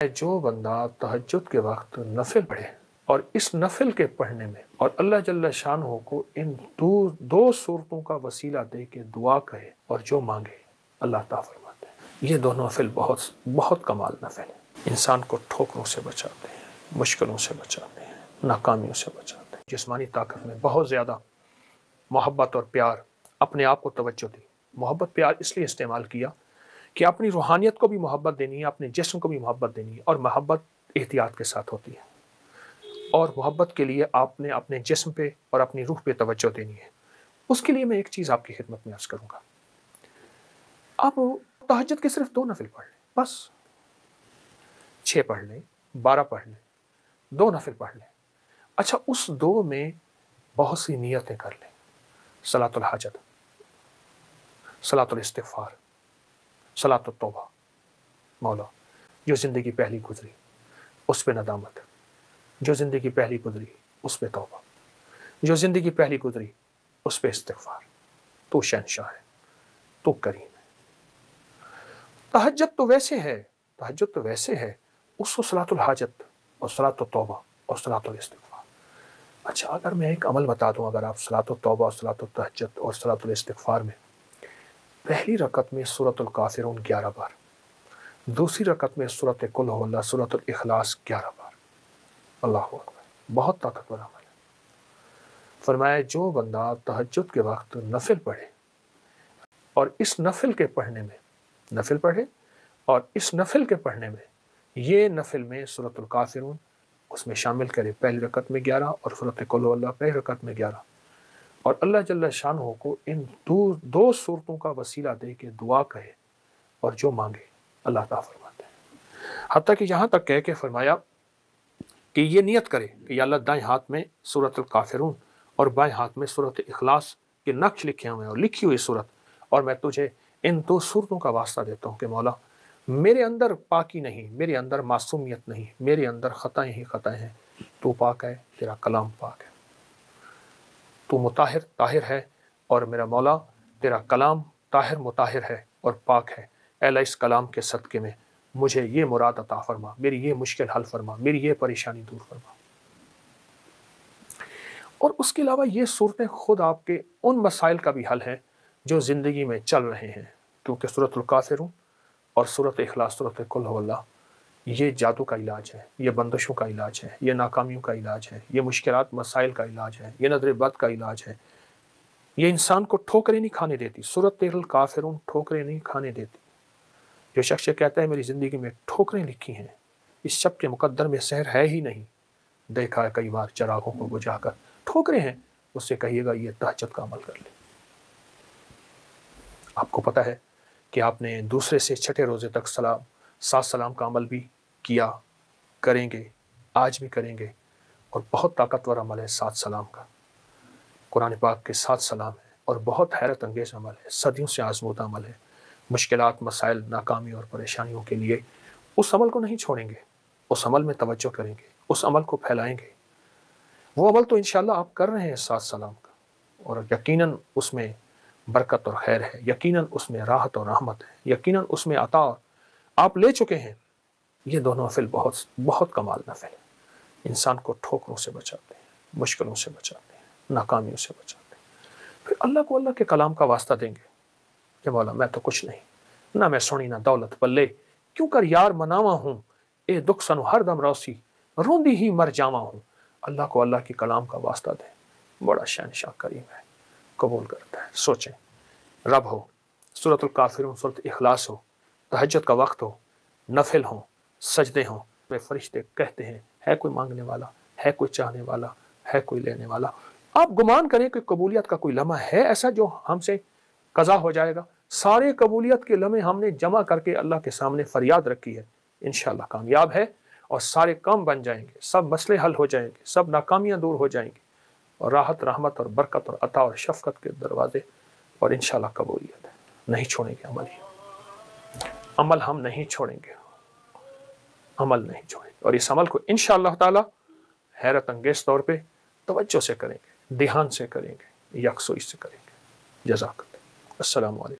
جو بندہ تہجد کے وقت نفل پڑھے اور اس نفل کے پڑھنے میں اور اللہ جل شانہ کو ان دو صورتوں کا وسیلہ دے کے دعا کہے اور جو مانگے اللہ عطا فرماتے ہیں، یہ دونوں نفل بہت کمال نفل ہیں، انسان کو ٹھوکروں سے بچاتے ہیں، مشکلوں سے بچاتے ہیں، ناکامیوں سے بچاتے ہیں، جسمانی طاقت میں بہت زیادہ محبت اور پیار، اپنے آپ کو توجہ دی۔ محبت پیار اس لیے استعمال کیا کہ اپنی روحانیت کو بھی محبت دینی ہے، اپنے جسم کو بھی محبت دینی ہے، اور محبت احتیاط کے ساتھ ہوتی ہے، اور محبت کے لیے آپ نے اپنے جسم پہ اور اپنی روح پہ توجہ دینی ہے۔ اس کے لیے میں ایک چیز آپ کی خدمت میں عرض کروں گا، آپ تہجد کے صرف 2 نفل پڑھ لیں، بس 6 پڑھ لیں، 12 پڑھ لیں، 2 نفل پڑھ لیں۔ اچھا، اس 2 میں بہت سی نیتیں کر لیں، صلاۃ الحاجت، صلاۃ الاستغفار، صلاۃ التوبہ۔ مولا جو زندگی پہلی گزری اس پہ ندامت، جو زندگی پہلی گزری اس پہ توبہ، جو زندگی پہلی گزری اس پہ استغفار، تو شہنشاہ ہے، تو کریم ہے۔ تہجد تو ویسے ہے، اس کو صلاۃ الحاجت اور صلاۃ التوبہ اور صلاۃ الاستغفار۔ اچھا، اگر میں ایک عمل بتا دوں، اگر آپ صلاۃ التوبہ اور صلاۃ التہجد اور صلاۃ الاستغفار میں پہلی رکعت میں سورۃ الکافرون 11 بار، دوسری رکعت میں سورۃ قل هو اللہ، سورۃ الاخلاص 11 بار، اللہ اکبر، بہت طاقتور عمل ہے۔ فرمایا جو بندہ تہجد کے وقت نفل پڑھے اور اس نفل کے پڑھنے میں نفل پڑھے اور اس نفل کے پڑھنے میں یہ نفل میں سورۃ الکافرون اس میں شامل کرے، پہلی رکعت میں 11 اور سورۃ قل هو اللہ پہلی رکعت میں 11، اور اللہ جل شانہ کو ان دو صورتوں کا وسیلہ دے کے دعا کہے اور جو مانگے اللہ تعالیٰ فرماتے ہیں۔ حتیٰ کہ یہاں تک کہہ کے فرمایا کہ یہ نیت کرے کہ یا اللہ دائیں ہاتھ میں سورۃ الکافرون اور بائیں ہاتھ میں سورۃ اخلاص کے نقش لکھے ہوئے ہیں اور لکھی ہوئی صورت، اور میں تجھے ان 2 صورتوں کا واسطہ دیتا ہوں کہ مولا میرے اندر پاکی نہیں، میرے اندر معصومیت نہیں، میرے اندر خطائیں ہی خطائیں ہیں، تو پاک ہے، تیرا کلام پاک ہے، تو مطہر طاہر ہے، اور میرا مولا تیرا کلام طاہر مطہر ہے اور پاک ہے۔ اے اللہ، اس کلام کے صدقے میں مجھے یہ مراد عطا فرما، میری یہ مشکل حل فرما، میری یہ پریشانی دور فرما۔ اور اس کے علاوہ یہ صورتیں خود آپ کے ان مسائل کا بھی حل ہے جو زندگی میں چل رہے ہیں، کیونکہ سورۃ الکافرون اور سورۃ اخلاص، سورۃ قل هو اللہ، یہ جادو کا علاج ہے، یہ بندشوں کا علاج ہے، یہ ناکامیوں کا علاج ہے، یہ مشکلات مسائل کا علاج ہے، یہ نظر بد کا علاج ہے، یہ انسان کو ٹھوکریں نہیں کھانے دیتی۔ سورۃ الکافرون ٹھوکریں نہیں کھانے دیتی۔ جو شخص کہتا ہے میری زندگی میں ٹھوکریں لکھی ہیں، اس شب کے مقدر میں سحر ہے ہی نہیں، دیکھا ہے کئی بار چراغوں کو بجھا کر ٹھوکریں ہیں، اس سے کہیے گا یہ تہجد کا عمل کر لے۔ آپ کو پتہ ہے کہ آپ نے دوسرے سے چھٹے روزے تک 7 سلام کا عمل بھی کیا، کریں گے، آج بھی کریں گے، اور بہت طاقتور عمل ہے 7 سلام کا۔ قرآن پاک کے 7 سلام ہے اور بہت حیرت انگیز عمل ہے، صدیوں سے آزمودہ عمل ہے۔ مشکلات، مسائل، ناکامی اور پریشانیوں کے لیے اس عمل کو نہیں چھوڑیں گے، اس عمل میں توجہ کریں گے، اس عمل کو پھیلائیں گے۔ وہ عمل تو انشاءاللہ آپ کر رہے ہیں 7 سلام کا، اور یقیناً اس میں برکت اور خیر ہے، یقیناً اس میں راحت اور رحمت ہے، یقیناً اس میں عطا آپ لے چکے ہیں۔ یہ دونوں نفل بہت کمال نفل ہے، انسان کو ٹھوکروں سے بچاتے ہیں، مشکلوں سے بچاتے ہیں، ناکامیوں سے بچاتے ہیں۔ پھر اللہ کو اللہ کے کلام کا واسطہ دیں گے کہ مولا میں تو کچھ نہیں، نہ میں سونی نہ دولت پلے، کیوں کر یار مناواں ہوں، اے دکھ سنو ہر دم روسی، روندی ہی مر جاواں ہوں۔ اللہ کو اللہ کی کلام کا واسطہ دیں، بڑا شہنشاہ کریم ہے، قبول کرتا ہے۔ سوچیں، رب ہو، سورۃ الکافرون، سورۃ اخلاص ہو، تہجد کا وقت ہو، نفل ہوں، سجدے ہوں، میں فرشتے کہتے ہیں ہے کوئی مانگنے والا، ہے کوئی چاہنے والا، ہے کوئی لینے والا۔ آپ گمان کریں کہ قبولیت کا کوئی لمحہ ہے ایسا جو ہم سے قضا ہو جائے گا؟ سارے قبولیت کے لمحے ہم نے جمع کر کے اللہ کے سامنے فریاد رکھی ہے، انشاءاللہ کامیاب ہے، اور سارے کام بن جائیں گے، سب مسئلے حل ہو جائیں گے، سب ناکامیاں دور ہو جائیں گی، اور راحت، رحمت اور برکت اور عطا اور شفقت کے دروازے، اور انشاءاللہ قبولیت ہے۔ نہیں چھوڑیں گے عمل ہم نہیں چھوڑیں گے، عمل نہیں چھوڑیں گے، اور اس عمل کو انشاءاللہ تعالی حیرت انگیز طور پہ توجہ سے کریں گے، دھیان سے کریں گے، یکسوئی سے کریں گے۔ جزاک اللہ۔ السلام علیکم۔